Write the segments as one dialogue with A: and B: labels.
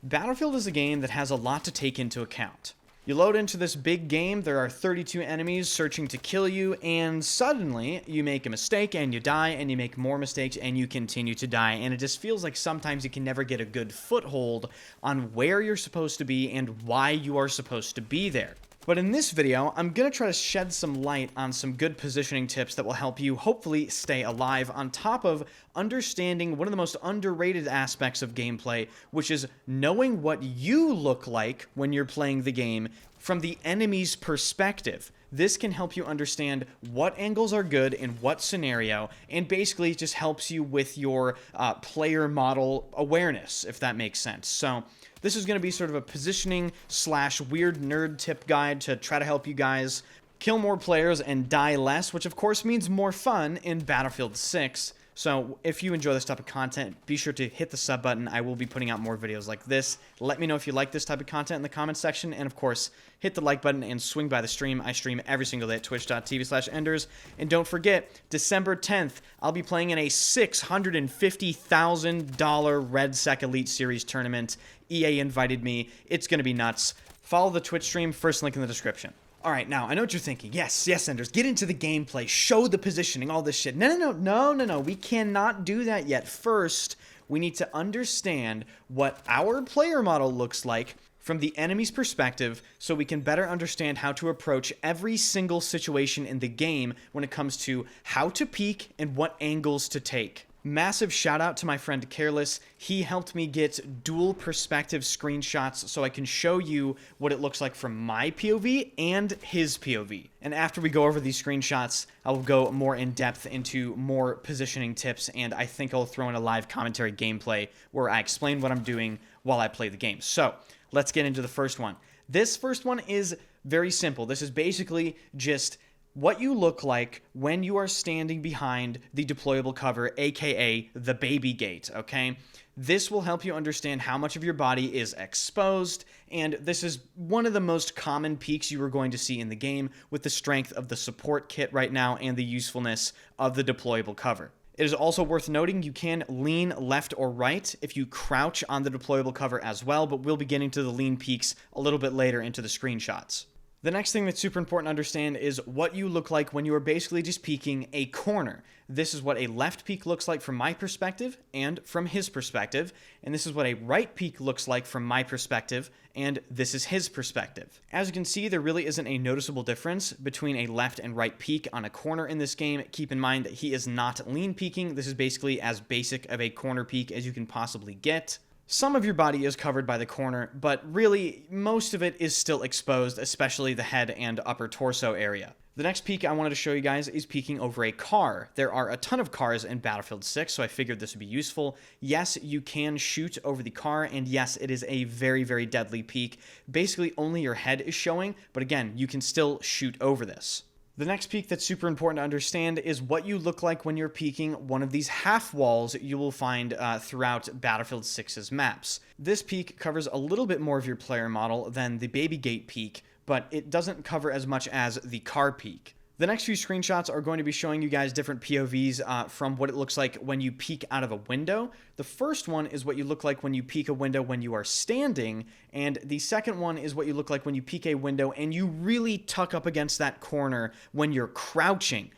A: Battlefield is a game that has a lot to take into account. You load into this big game, there are 32 enemies searching to kill you, and suddenly you make a mistake and you die, and you make more mistakes and you continue to die, and it just feels like sometimes you can never get a good foothold on where you're supposed to be and why you are supposed to be there. But in this video, I'm going to try to shed some light on some good positioning tips that will help you hopefully stay alive, on top of understanding one of the most underrated aspects of gameplay, which is knowing what you look like when you're playing the game from the enemy's perspective. This can help you understand what angles are good in what scenario, and basically it just helps you with your player model awareness, if that makes sense. So this is going to be sort of a positioning / weird nerd tip guide to try to help you guys kill more players and die less, which of course means more fun in Battlefield 6. So if you enjoy this type of content, be sure to hit the sub button. I will be putting out more videos like this. Let me know if you like this type of content in the comments section. And of course, hit the like button and swing by the stream. I stream every single day at twitch.tv/enders. And don't forget, December 10th, I'll be playing in a $650,000 Red Sec Elite Series tournament. EA invited me. It's going to be nuts. Follow the Twitch stream, first link in the description. Alright, now, I know what you're thinking. Yes, Enders, get into the gameplay, show the positioning, all this shit. No, we cannot do that yet. First, we need to understand what our player model looks like from the enemy's perspective, so we can better understand how to approach every single situation in the game when it comes to how to peek and what angles to take. Massive shout out to my friend Careless. He helped me get dual perspective screenshots so I can show you what it looks like from my POV and his POV. And after we go over these screenshots, I will go more in depth into more positioning tips, and I think I'll throw in a live commentary gameplay where I explain what I'm doing while I play the game. So let's get into the first one. This first one is very simple. This is basically just what you look like when you are standing behind the deployable cover, aka the baby gate, okay? This will help you understand how much of your body is exposed, and this is one of the most common peaks you are going to see in the game with the strength of the support kit right now and the usefulness of the deployable cover. It is also worth noting you can lean left or right if you crouch on the deployable cover as well, but we'll be getting to the lean peaks a little bit later into the screenshots. The next thing that's super important to understand is what you look like when you are basically just peeking a corner. This is what a left peek looks like from my perspective and from his perspective, and this is what a right peek looks like from my perspective, and this is his perspective. As you can see, there really isn't a noticeable difference between a left and right peek on a corner in this game. Keep in mind that he is not lean peeking. This is basically as basic of a corner peek as you can possibly get. Some of your body is covered by the corner, but really, most of it is still exposed, especially the head and upper torso area. The next peek I wanted to show you guys is peeking over a car. There are a ton of cars in Battlefield 6, so I figured this would be useful. Yes, you can shoot over the car, and yes, it is a very, very deadly peek. Basically, only your head is showing, but again, you can still shoot over this. The next peek that's super important to understand is what you look like when you're peeking one of these half walls you will find throughout Battlefield 6's maps. This peek covers a little bit more of your player model than the baby gate peek, but it doesn't cover as much as the car peek. The next few screenshots are going to be showing you guys different POVs from what it looks like when you peek out of a window. The first one is what you look like when you peek a window when you are standing, and the second one is what you look like when you peek a window and you really tuck up against that corner when you're crouching.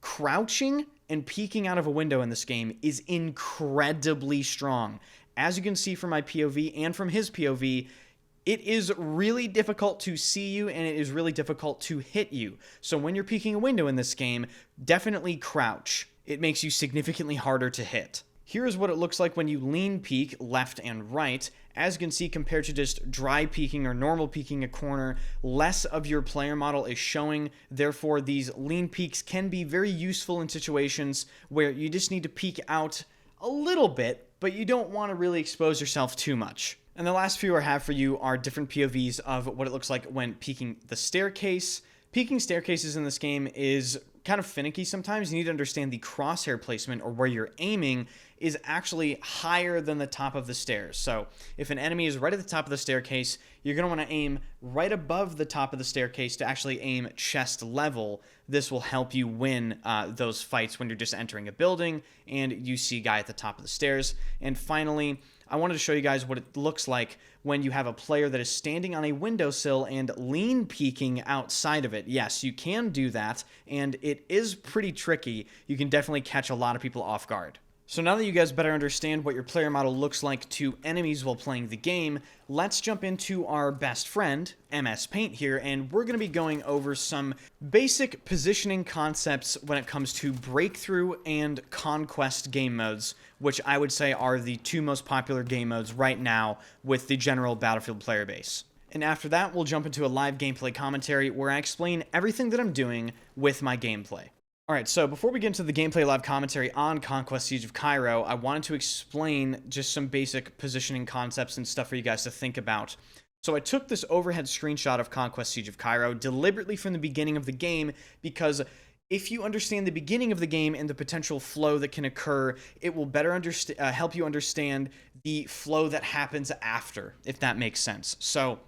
A: Crouching and peeking out of a window in this game is incredibly strong. As you can see from my POV and from his POV, it is really difficult to see you, and it is really difficult to hit you. So when you're peeking a window in this game, definitely crouch. It makes you significantly harder to hit. Here is what it looks like when you lean peek left and right. As you can see, compared to just dry peeking or normal peeking a corner, less of your player model is showing. Therefore, these lean peeks can be very useful in situations where you just need to peek out a little bit, but you don't want to really expose yourself too much. And the last few I have for you are different POVs of what it looks like when peeking the staircase. Peeking staircases in this game is kind of finicky sometimes. You need to understand the crosshair placement, or where you're aiming, is actually higher than the top of the stairs. So if an enemy is right at the top of the staircase, you're going to want to aim right above the top of the staircase to actually aim chest level. This will help you win those fights when you're just entering a building and you see a guy at the top of the stairs. And finally, I wanted to show you guys what it looks like when you have a player that is standing on a windowsill and lean peeking outside of it. Yes, you can do that, and it is pretty tricky. You can definitely catch a lot of people off guard. So now that you guys better understand what your player model looks like to enemies while playing the game, let's jump into our best friend, MS Paint here, and we're going to be going over some basic positioning concepts when it comes to Breakthrough and Conquest game modes, which I would say are the two most popular game modes right now with the general Battlefield player base. And after that, we'll jump into a live gameplay commentary where I explain everything that I'm doing with my gameplay. Alright, so before we get into the gameplay live commentary on Conquest Siege of Cairo, I wanted to explain just some basic positioning concepts and stuff for you guys to think about. So I took this overhead screenshot of Conquest Siege of Cairo deliberately from the beginning of the game because if you understand the beginning of the game and the potential flow that can occur, it will better help you understand the flow that happens after, if that makes sense. So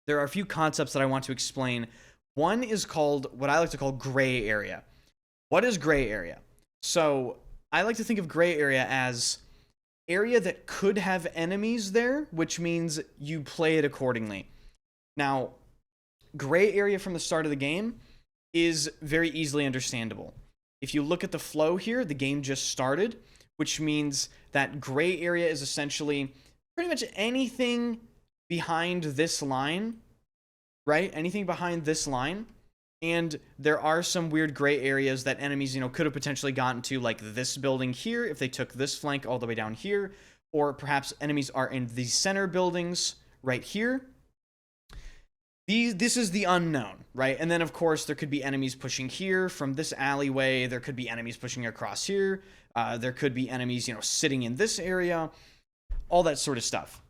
A: there are a few concepts that I want to explain. One is called what I like to call gray area. What is gray area? So I like to think of gray area as area that could have enemies there, which means you play it accordingly. Now, gray area from the start of the game is very easily understandable. If you look at the flow here, the game just started, which means that gray area is essentially pretty much anything behind this line, right? Anything behind this line. And there are some weird gray areas that enemies, could have potentially gotten to, like this building here, if they took this flank all the way down here, or perhaps enemies are in these center buildings right here. This is the unknown, right? And then, of course, there could be enemies pushing here from this alleyway. There could be enemies pushing across here. There could be enemies, sitting in this area, all that sort of stuff.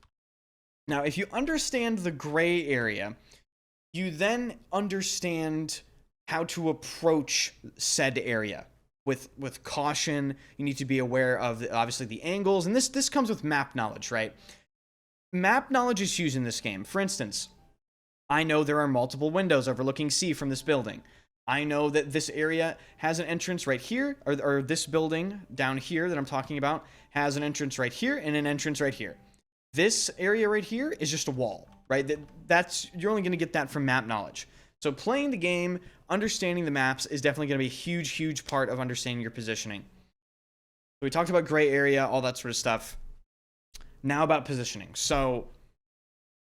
A: Now, if you understand the gray area, you then understand how to approach said area with caution. You need to be aware of, obviously, the angles. And this comes with map knowledge, right? Map knowledge is huge in this game. For instance, I know there are multiple windows overlooking C from this building. I know that this area has an entrance right here, or this building down here that I'm talking about has an entrance right here and an entrance right here. This area right here is just a wall, right? You're only going to get that from map knowledge. So playing the game, understanding the maps is definitely going to be a huge, huge part of understanding your positioning. So we talked about gray area, all that sort of stuff. Now about positioning. So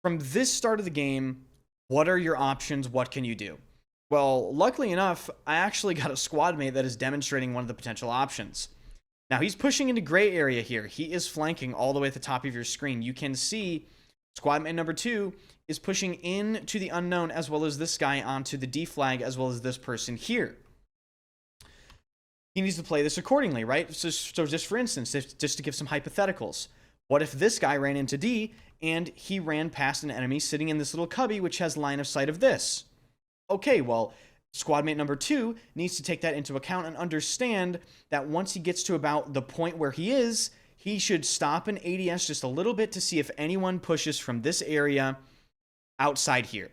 A: from this start of the game, what are your options? What can you do? Well, luckily enough, I actually got a squad mate that is demonstrating one of the potential options. Now, he's pushing into gray area here. He is flanking all the way at the top of your screen. You can see squad mate number 2 is pushing into the unknown, as well as this guy onto the D flag, as well as this person here. He needs to play this accordingly, right? So just for instance, just to give some hypotheticals, what if this guy ran into D and he ran past an enemy sitting in this little cubby, which has line of sight of this? Okay, well, squad mate number 2 needs to take that into account and understand that once he gets to about the point where he is, he should stop an ADS just a little bit to see if anyone pushes from this area outside here.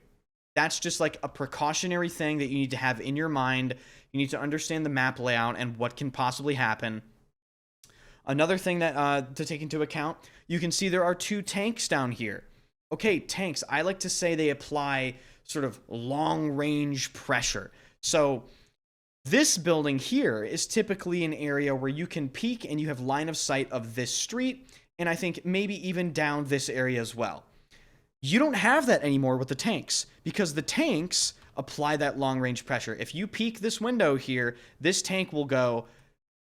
A: That's just like a precautionary thing that you need to have in your mind. You need to understand the map layout and what can possibly happen. Another thing that to take into account, you can see there are 2 tanks down here. Okay, tanks, I like to say they apply sort of long-range pressure. So this building here is typically an area where you can peek and you have line of sight of this street, and I think maybe even down this area as well. You don't have that anymore with the tanks, because the tanks apply that long-range pressure. If you peek this window here, this tank will go,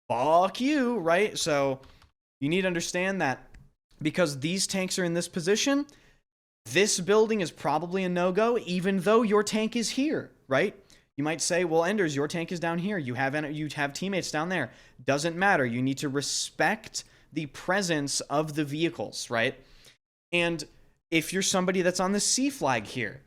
A: fuck you, right? So you need to understand that because these tanks are in this position, this building is probably a no-go, even though your tank is here, right? You might say, well, Enders, your tank is down here. You have teammates down there. Doesn't matter. You need to respect the presence of the vehicles, right? And if you're somebody that's on the C flag here,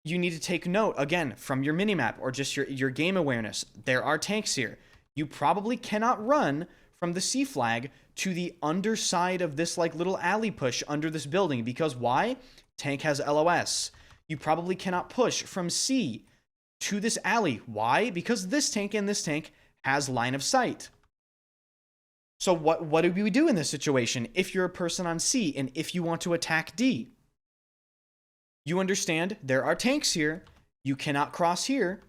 A: you need to take note, again, from your minimap or just your game awareness. There are tanks here. You probably cannot run from the C flag to the underside of this like little alley push under this building, because why? Tank has LOS. You probably cannot push from C to this alley. Why? Because this tank and this tank has line of sight. So what do we do in this situation if you're a person on C and if you want to attack D? You understand there are tanks here. You cannot cross here.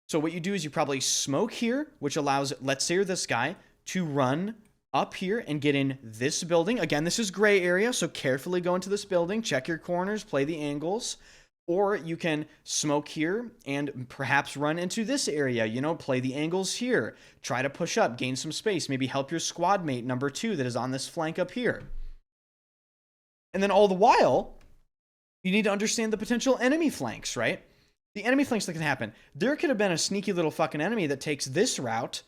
A: So what you do is you probably smoke here, which allows, let's say you're this guy, to run up here and get in this building. Again, this is gray area, so carefully go into this building. Check your corners, play the angles. Or you can smoke here and perhaps run into this area, you know, play the angles here. Try to push up, gain some space, maybe help your squad mate number 2 that is on this flank up here. And then all the while, you need to understand the potential enemy flanks, right? The enemy flanks that can happen. There could have been a sneaky little fucking enemy that takes this route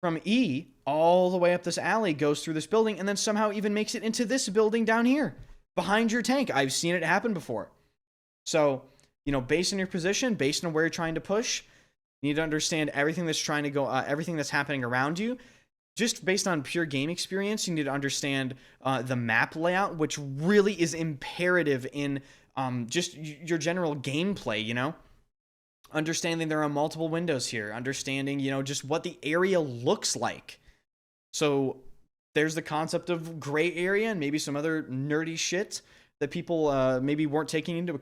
A: from E all the way up this alley, goes through this building, and then somehow even makes it into this building down here behind your tank. I've seen it happen before. So, you know, based on your position, based on where you're trying to push, you need to understand everything that's trying to go, everything that's happening around you. Just based on pure game experience, you need to understand the map layout, which really is imperative in just your general gameplay, you know? Understanding there are multiple windows here, understanding, you know, just what the area looks like. So there's the concept of gray area and maybe some other nerdy shit that people maybe weren't taking into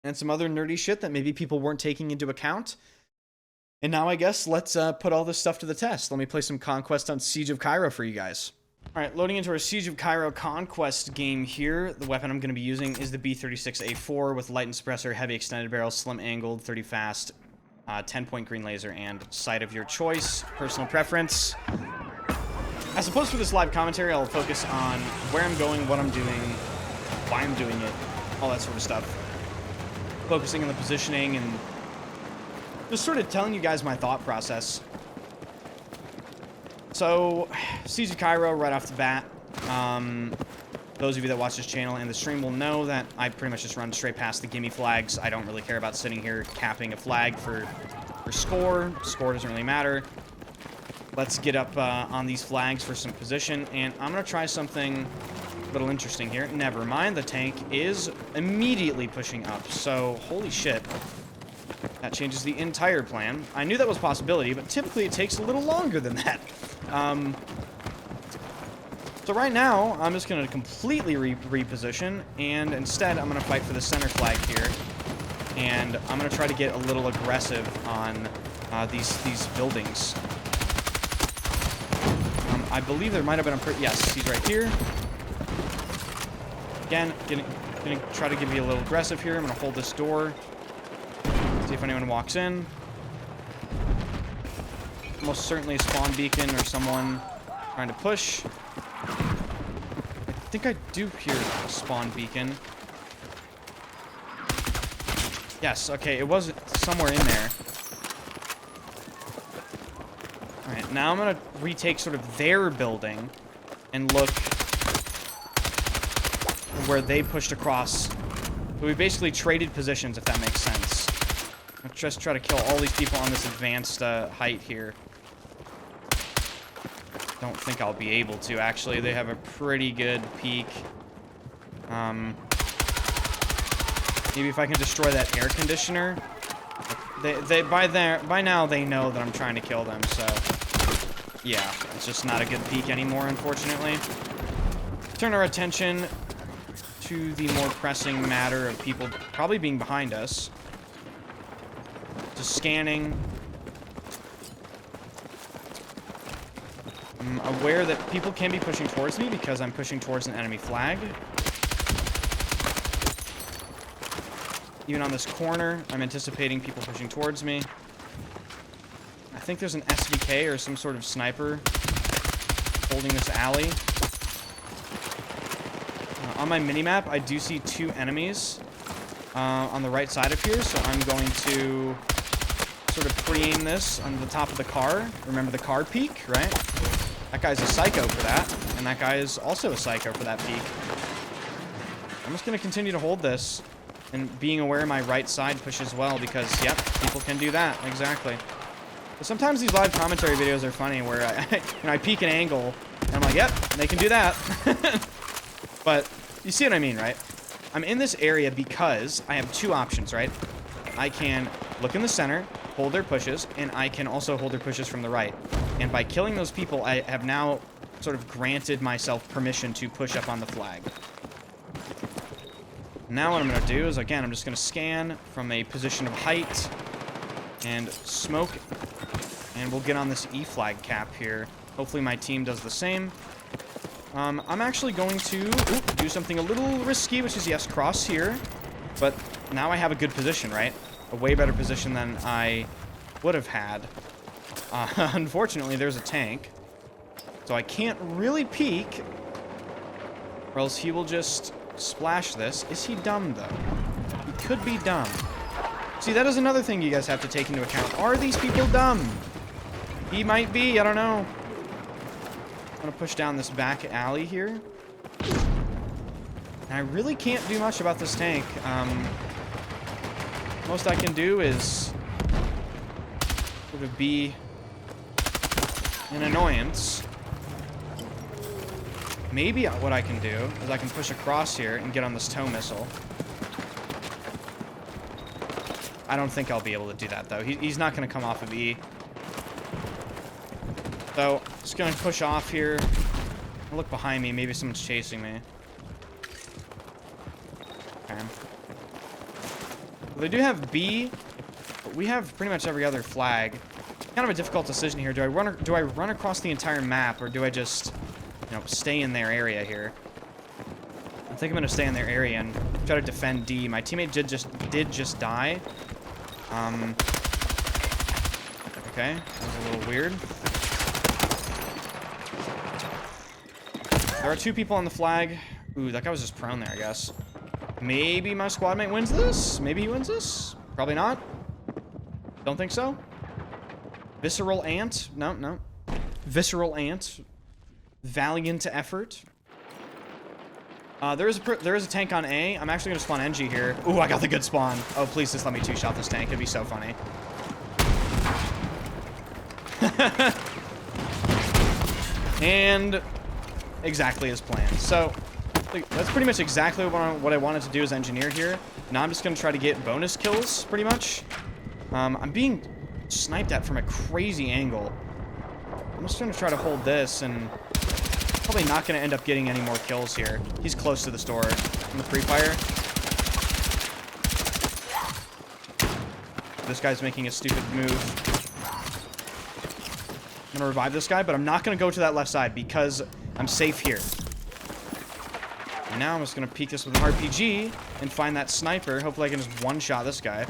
A: and some other nerdy shit that maybe people weren't taking into account. And now I guess let's put all this stuff to the test. Let me play some Conquest on Siege of Cairo for you guys. All right, loading into our Siege of Cairo Conquest game here. The weapon I'm going to be using is the B36A4 with light and suppressor, heavy extended barrel, slim angled, 30 fast, 10-point green laser, and sight of your choice. Personal preference. As opposed to this live commentary, I'll focus on where I'm going, what I'm doing, why I'm doing it, all that sort of stuff. Focusing on the positioning and just sort of telling you guys my thought process. So, Siege of Cairo right off the bat. Those of you that watch this channel and the stream will know that I pretty much just run straight past the gimme flags. I don't really care about sitting here capping a flag for score. Score doesn't really matter. Let's get up on these flags for some position, and I'm going to try something a little interesting here. Never mind, the tank is immediately pushing up, so holy shit. That changes the entire plan. I knew that was a possibility, but typically it takes a little longer than that. So right now, I'm just going to completely reposition, and instead I'm going to fight for the center flag here. And I'm going to try to get a little aggressive on these buildings. I believe there might have been a... Yes, he's right here. Again, gonna try to be a little aggressive here. I'm going to hold this door. See if anyone walks in. Most certainly a spawn beacon or someone trying to push. I think I do hear a spawn beacon. Yes, okay, it was somewhere in there. Alright, now I'm gonna retake sort of their building and look where they pushed across. So we basically traded positions, if that makes sense. Let's just try to kill all these people on this advanced height here. Don't think I'll be able to, actually. They have a pretty good peak. Maybe if I can destroy that air conditioner. By now they know that I'm trying to kill them, so yeah, it's just not a good peak anymore, unfortunately. Turn our attention to the more pressing matter of people probably being behind us. Just scanning. I'm aware that people can be pushing towards me because I'm pushing towards an enemy flag. Even on this corner, I'm anticipating people pushing towards me. I think there's an SVK or some sort of sniper holding this alley. On my minimap, I do see 2 enemies on the right side of here, so I'm going to sort of pre-aim this on the top of the car. Remember the car peak, right? That guy's a psycho for that, and that guy is also a psycho for that peak. I'm just going to continue to hold this, and being aware my right side push as well, because, yep, people can do that, exactly. But sometimes these live commentary videos are funny, where I peek an angle, and I'm like, yep, they can do that. But you see what I mean, right? I'm in this area because I have 2 options, right? I can look in the center, hold their pushes, and I can also hold their pushes from the right. And by killing those people, I have now sort of granted myself permission to push up on the flag. Now what I'm going to do is, again, I'm just going to scan from a position of height and smoke. And we'll get on this E flag cap here. Hopefully my team does the same. I'm actually going to do something a little risky, which is, yes, cross here. But now I have a good position, right? A way better position than I would have had. Unfortunately, there's a tank. So I can't really peek. Or else he will just splash this. Is he dumb, though? He could be dumb. See, that is another thing you guys have to take into account. Are these people dumb? He might be. I don't know. I'm going to push down this back alley here. And I really can't do much about this tank. Most I can do is sort of be an annoyance. Maybe what I can do is I can push across here and get on this tow missile. I don't think I'll be able to do that, though. He's not going to come off of E. So, just going to push off here. I'll look behind me. Maybe someone's chasing me. Okay. Well, they do have B, but we have pretty much every other flag. Kind of a difficult decision here. Do I run across the entire map, or do I just, you know, stay in their area here? I think I'm gonna stay in their area and try to defend D. My teammate did just die. Okay, that was a little weird. There are two people on the flag. Ooh, that guy was just prone there, I guess. Maybe my squad mate wins this? Maybe he wins this? Probably not. Don't think so. Visceral Ant? No. Visceral Ant. Valiant effort. There is a tank on A. I'm actually going to spawn NG here. Ooh, I got the good spawn. Oh, please just let me two-shot this tank. It'd be so funny. And exactly as planned. So that's pretty much exactly what I wanted to do as engineer here. Now I'm just going to try to get bonus kills, pretty much. I'm being sniped at from a crazy angle. I'm just going to try to hold this, and probably not going to end up getting any more kills here. He's close to the store from the pre-fire. This guy's making a stupid move. I'm going to revive this guy, but I'm not going to go to that left side because I'm safe here. And now I'm just going to peek this with an RPG and find that sniper. Hopefully I can just one-shot this guy.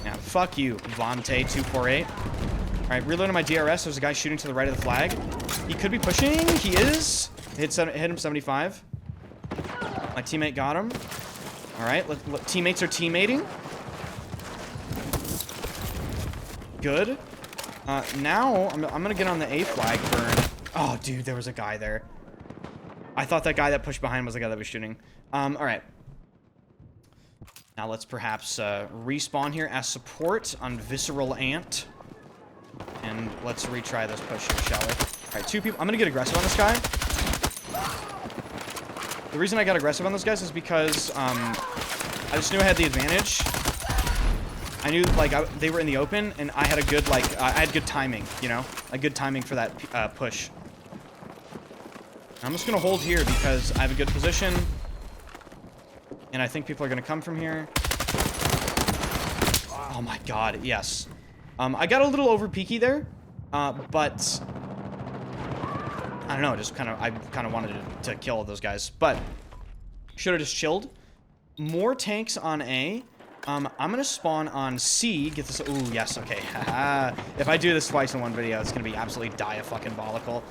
A: Yeah, fuck you, Vontae248. Alright, reloading my DRS. There's a guy shooting to the right of the flag. He could be pushing. He is. Hit him 75. My teammate got him. Alright, teammates are teammating. Good. Now, I'm going to get on the A flag burn. Oh, dude, there was a guy there. I thought that guy that pushed behind was the guy that was shooting. Alright. Now let's perhaps respawn here as support on Visceral Ant. And let's retry this push here, shall we? Alright, two people. I'm going to get aggressive on this guy. The reason I got aggressive on those guys is because I just knew I had the advantage. I knew, like, they were in the open, and I had a good, like, I had good timing, you know? A good timing for that push. I'm just going to hold here because I have a good position. And I think people are going to come from here. Oh my god, yes. I got a little over peaky there, but I don't know, I kind of wanted to kill those guys, but should have just chilled. More tanks on A. I'm gonna spawn on C. Get this. Ooh, yes. Okay. If I do this twice in one video, it's gonna be absolutely diafucking-bollical. All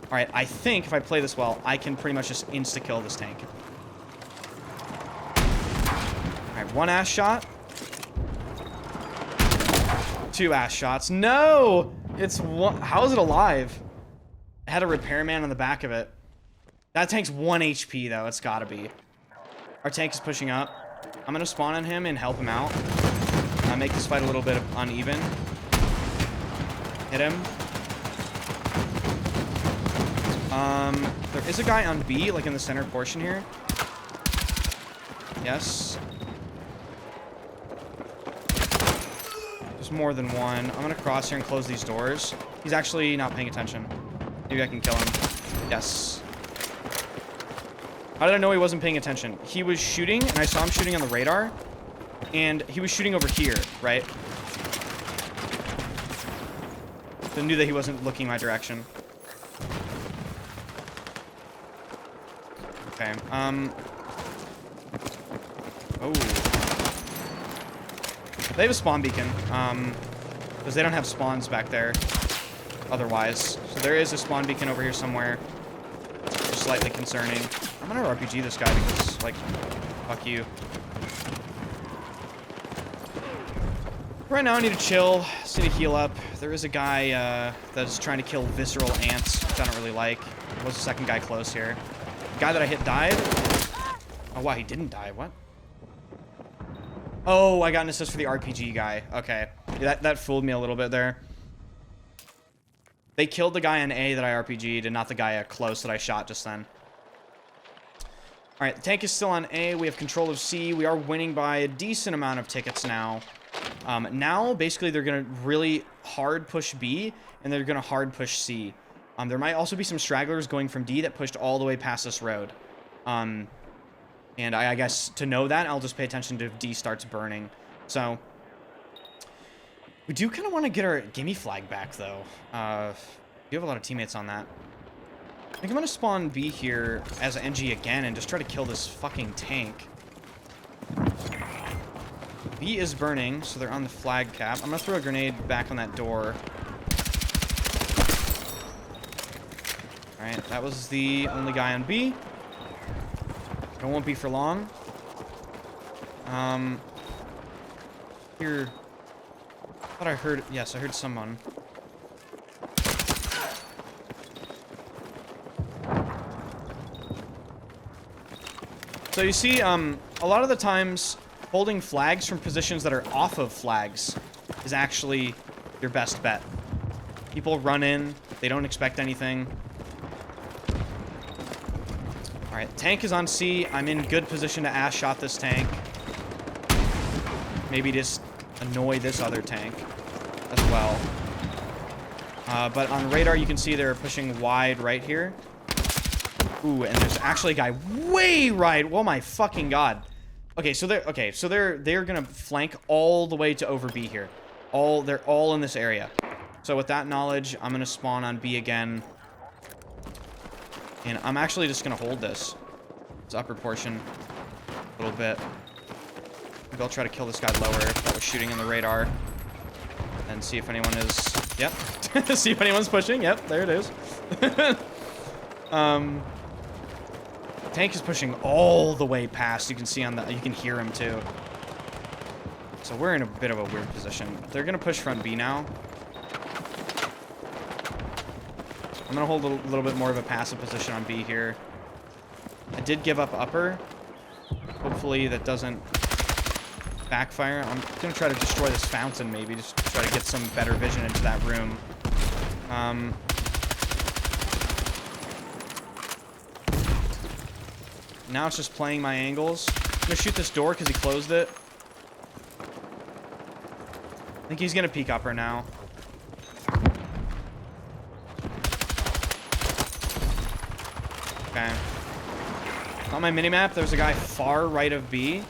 A: right. I think if I play this well, I can pretty much just insta-kill this tank. All right. One ass shot. Two ass shots. No! It's one. How is it alive? It had a repairman on the back of it. That tank's 1 HP, though. It's gotta be. Our tank is pushing up. I'm gonna spawn on him and help him out. Make this fight a little bit uneven. Hit him. There is a guy on B, like in the center portion here. Yes. There's more than one. I'm gonna cross here and close these doors. He's actually not paying attention. Maybe I can kill him. Yes. How did I know he wasn't paying attention? He was shooting, and I saw him shooting on the radar, and he was shooting over here, right? So I knew that he wasn't looking my direction. Okay, oh. They have a spawn beacon, because they don't have spawns back there otherwise. So there is a spawn beacon over here somewhere. Just slightly concerning. I'm gonna RPG this guy because, like, fuck you. Right now I need to chill, just need to heal up. There is a guy that is trying to kill visceral ants, which I don't really like. There was a second guy close here. The guy that I hit died. Oh wow, he didn't die, what? Oh, I got an assist for the RPG guy. Okay, yeah, that fooled me a little bit there. They killed the guy on A that I RPG'd and not the guy close that I shot just then. Alright, the tank is still on A. We have control of C. We are winning by a decent amount of tickets now. Now, basically, they're going to really hard push B, and they're going to hard push C. There might also be some stragglers going from D that pushed all the way past this road. And I guess to know that, I'll just pay attention to if D starts burning. So, we do kind of want to get our gimme flag back, though. We have a lot of teammates on that. I think I'm going to spawn B here as NG again and just try to kill this fucking tank. B is burning, so they're on the flag cap. I'm going to throw a grenade back on that door. Alright, that was the only guy on B. It won't be for long. Here... I thought I heard... Yes, I heard someone. So you see, a lot of the times, holding flags from positions that are off of flags is actually your best bet. People run in, they don't expect anything. Alright, tank is on C. I'm in good position to ass shot this tank. Maybe just annoy this other tank as well. But on radar, you can see they're pushing wide right here. Ooh, and there's actually a guy way right. Oh my fucking god. Okay, so they're gonna flank all the way to over B here. They're all in this area. So with that knowledge, I'm gonna spawn on B again. And I'm actually just gonna hold this upper portion a little bit. Maybe I'll try to kill this guy lower that was shooting in the radar. And see if anyone is... Yep. See if anyone's pushing. Yep, there it is. Tank is pushing all the way past. You can see on the... You can hear him too. So we're in a bit of a weird position. They're gonna push front B now. I'm gonna hold a little bit more of a passive position on B here. I did give up upper. Hopefully that doesn't backfire. I'm gonna try to destroy this fountain maybe. Just try to get some better vision into that room. Now it's just playing my angles. I'm gonna shoot this door because he closed it. I think he's gonna peek upper now. Okay. On my minimap, there's a guy far right of B.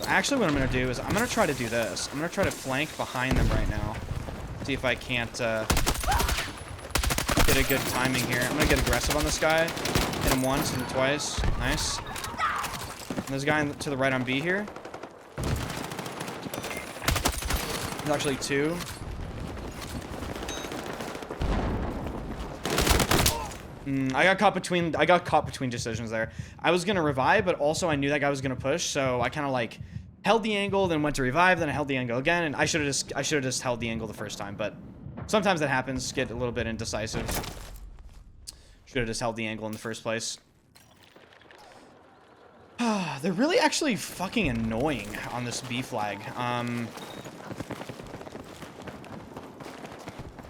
A: Actually, what I'm gonna do is I'm gonna try to do this. I'm gonna try to flank behind them right now. See if I can't get a good timing here. I'm gonna get aggressive on this guy. Hit him once and twice. Nice. And there's a guy to the right on B here. There's actually two. I got caught between decisions there. I was gonna revive, but also I knew that guy was gonna push, so I kind of like held the angle, then went to revive, then I held the angle again, and I should have just held the angle the first time, but sometimes that happens. Get a little bit indecisive. Should have just held the angle in the first place. They're really actually fucking annoying on this B flag. Kind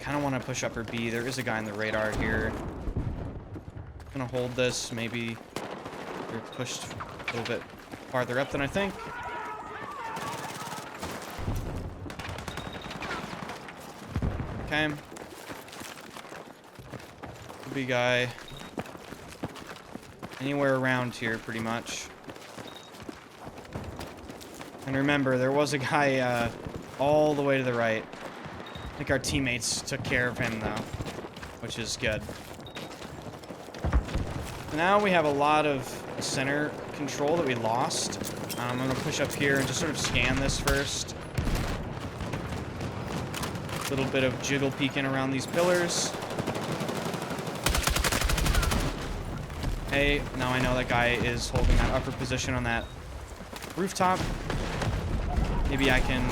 A: of want to push upper B. There is a guy on the radar here. Gonna hold this. Maybe they're pushed a little bit farther up than I think. Okay. Could be guy anywhere around here, pretty much. And remember, there was a guy all the way to the right. I think our teammates took care of him, though, which is good. Now we have a lot of center control that we lost. I'm going to push up here and just sort of scan this first. A little bit of jiggle peeking around these pillars. Hey, now I know that guy is holding that upper position on that rooftop. Maybe I can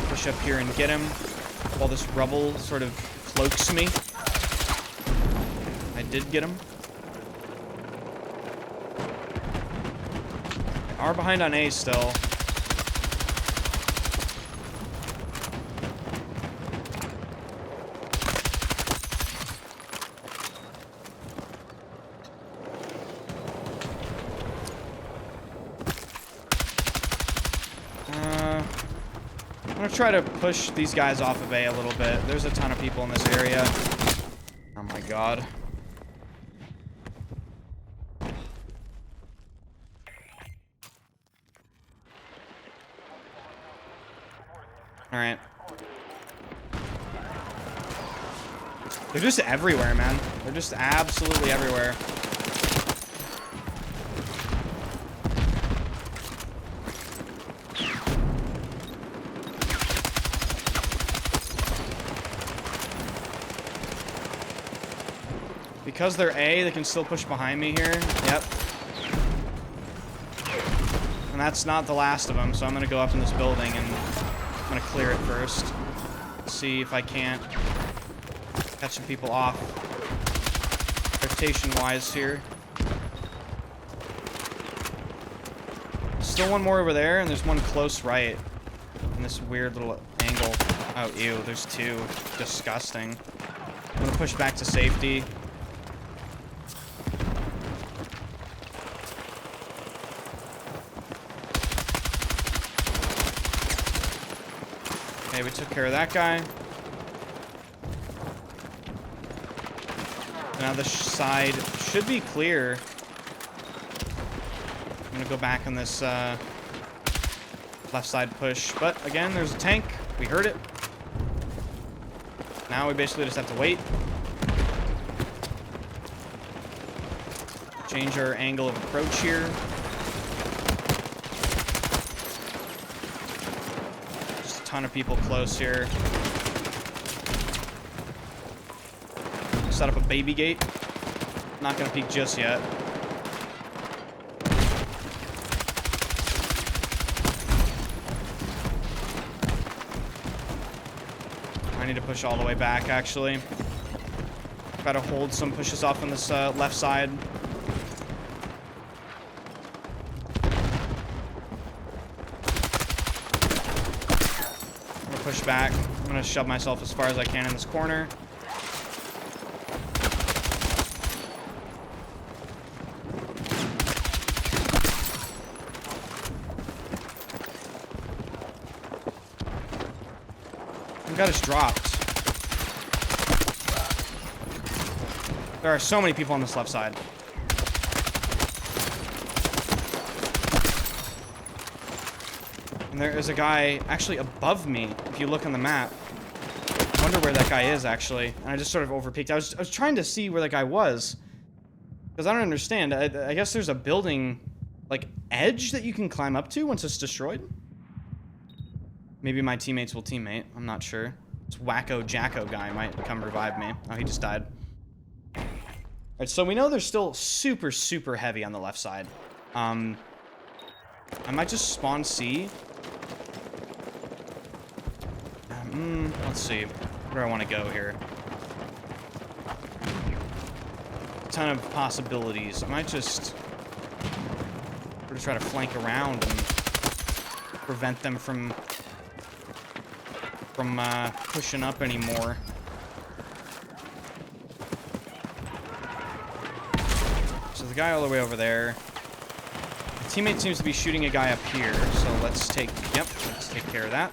A: push up here and get him while this rubble sort of cloaks me. I did get him. They are behind on A still. I'm gonna try to push these guys off of A a little bit. There's a ton of people in this area. Oh my god. Alright. They're just everywhere, man. They're just absolutely everywhere. Because they're A, they can still push behind me here. Yep. And that's not the last of them, so I'm going to go up in this building and I'm going to clear it first. See if I can't catch some people off rotation-wise here. Still one more over there, and there's one close right in this weird little angle. Oh, ew, there's two. Disgusting. I'm going to push back to safety. Okay, we took care of that guy. Now this side should be clear. I'm gonna go back on this left side push. But again, there's a tank. We heard it. Now we basically just have to wait. Change our angle of approach here. Ton of people close here. Set up a baby gate. Not gonna peek just yet. I need to push all the way back, actually. Try to hold some pushes off on this left side. Push back. I'm gonna shove myself as far as I can in this corner. I got us dropped. There are so many people on this left side. And there is a guy actually above me, if you look on the map. I wonder where that guy is, actually. And I just sort of overpeaked. I was trying to see where that guy was. Because I don't understand. I guess there's a building, like, edge that you can climb up to once it's destroyed? Maybe my teammates will teammate. I'm not sure. This Wacko Jacko guy might come revive me. Oh, he just died. Alright, so we know there's still super, super heavy on the left side. I might just spawn C. Let's see. Where do I want to go here? A ton of possibilities. I might just try to flank around and prevent them from pushing up anymore. So the guy all the way over there. The teammate seems to be shooting a guy up here, so let's take care of that.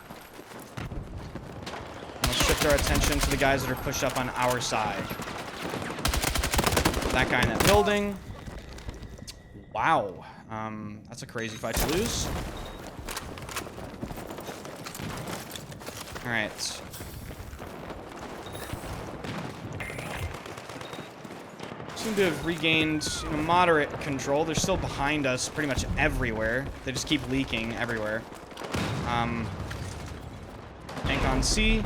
A: Let's shift our attention to the guys that are pushed up on our side. That guy in that building. Wow. That's a crazy fight to lose. Alright. Seem to have regained, you know, moderate control. They're still behind us pretty much everywhere. They just keep leaking everywhere. Tank on C.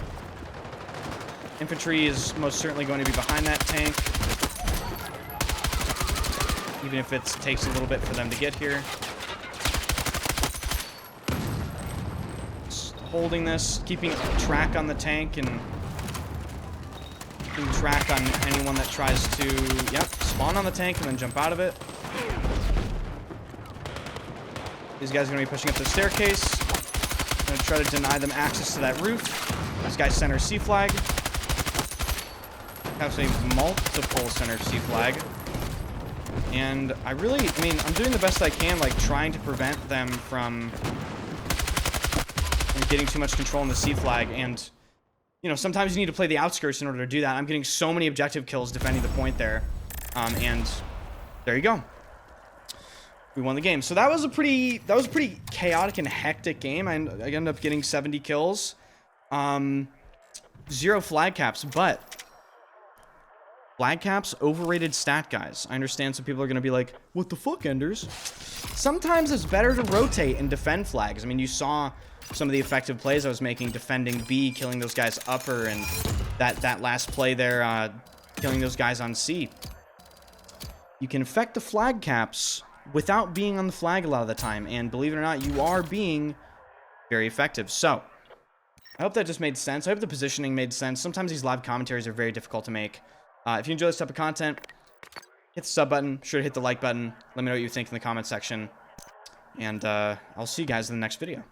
A: Infantry is most certainly going to be behind that tank. Even if it takes a little bit for them to get here. Just holding this, keeping track on the tank, and keeping track on anyone that tries to, yep, spawn on the tank and then jump out of it. These guys are going to be pushing up the staircase. I'm going to try to deny them access to that roof. This guy center C flag. Actually, multiple center C flag. And I mean, I'm doing the best I can, like, trying to prevent them from getting too much control on the C flag. And, you know, sometimes you need to play the outskirts in order to do that. I'm getting so many objective kills defending the point there. And there you go. We won the game. So that was a pretty chaotic and hectic game. I ended up getting 70 kills. 0 flag caps, but flag caps, overrated stat, guys. I understand some people are going to be like, what the fuck, Enders? Sometimes it's better to rotate and defend flags. I mean, you saw some of the effective plays I was making defending B, killing those guys upper, and that last play there, killing those guys on C. You can affect the flag caps without being on the flag a lot of the time, and believe it or not, you are being very effective. So, I hope that just made sense. I hope the positioning made sense. Sometimes these live commentaries are very difficult to make. If you enjoy this type of content, hit the sub button. Be sure to hit the like button. Let me know what you think in the comment section. And I'll see you guys in the next video.